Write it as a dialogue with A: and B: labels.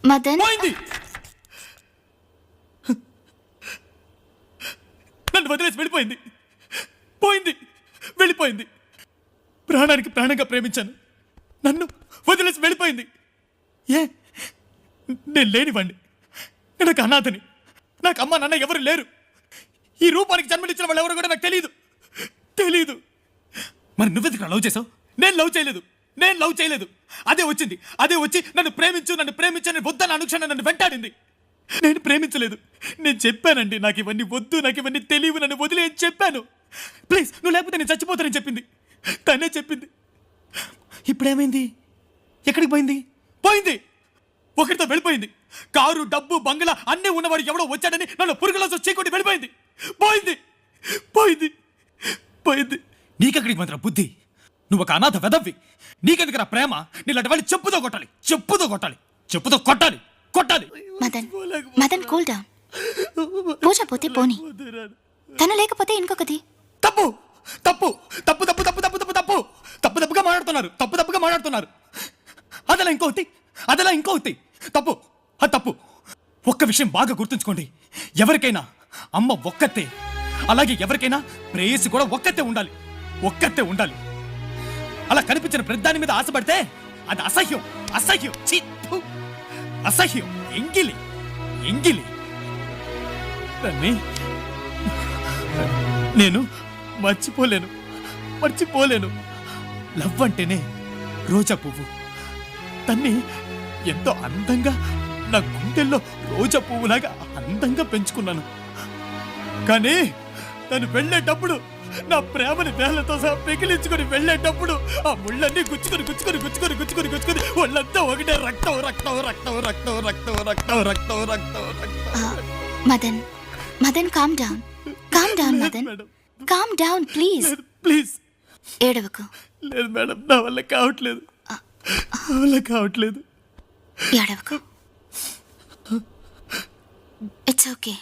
A: మదన్
B: పోయింది. నన్ను వదిలేసి వెళ్ళిపోయింది. పోయింది, వెళ్ళిపోయింది. ప్రాణానికి ప్రాణంగా ప్రేమించాను, నన్ను వదిలేసి వెళ్ళిపోయింది. ఏ నేను లేనివ్వండి, నేను ఒక అనాథని. నాకు అమ్మ నాన్న ఎవరు లేరు. ఈ రూపానికి జన్మనిచ్చిన వాళ్ళు ఎవరు కూడా నాకు తెలీదు. మరి నువ్వెందుకు లవ్ చేసావు? నేను లవ్ చేయలేదు. అదే వచ్చి నన్ను ప్రేమించు అని వద్దని అనుక్షణం నన్ను వెంటాడింది. నేను ప్రేమించలేదు. నేను చెప్పానండి, నాకు ఇవన్నీ వద్దు, నాకు ఇవన్నీ తెలియవు, నన్ను వదిలే అని చెప్పాను. ప్లీజ్, నువ్వు లేకపోతే నేను చచ్చిపోతానని చెప్పింది. తనే చెప్పింది. ఇప్పుడేమైంది? ఎక్కడికి పోయింది? ఒకరితో వెళ్ళిపోయింది. కారు, డబ్బు, బంగ్లా అన్నీ ఉన్నవాడు ఎవడో వచ్చాడని నన్ను పురుగులతో చీకొట్టి వెళ్ళిపోయింది. పోయింది. నీకెక్కడికి మాత్రం బుద్ధి? నువ్వు ఒక అనాథ వెదవ్వి. నీకెందుకు నా ప్రేమ? నీలాంటి వాళ్ళు చెప్పుతో కొట్టాలి.
A: Madan cool down. పూజ పోతే పోనీ, తను లేకపోతే ఇంకొకటి.
B: తప్పుగా మాట్లాడుతున్నారు. అదలా ఇంకొకటి. తప్పు. ఒక్క విషయం బాగా గుర్తుంచుకోండి. ఎవరికైనా అమ్మ ఒక్కతే, అలాగే ఎవరికైనా ప్రేయసి కూడా ఒక్కతే ఉండాలి. అలా కనిపించిన ప్రతిదాని మీద ఆశపడితే అది అసహ్యం. ఛీ, థు. అసహ్యం, ఎంగిలి. దాన్ని నేను మర్చిపోలేను. లవ్ అంటేనే రోజా పువ్వు. తన్ని ఎంతో అందంగా నా గుండెల్లో రోజా పువ్వులాగా అందంగా పెంచుకున్నాను. కానీ తను వెళ్ళేటప్పుడు, నా ప్రేమని వేళ్లతో సహా పెకిలించుకొని వెళ్ళేటప్పుడు ఆ ముళ్ళన్నీ గుచ్చుకొని వాళ్ళంతా ఒకటే రక్తం.
A: Madan calm down Madan, calm down
B: please.
A: ఏడవకు.
B: లేదు మేడం, నా వల్ల కావట్లేదు.
A: ఏడవకు. It's okay.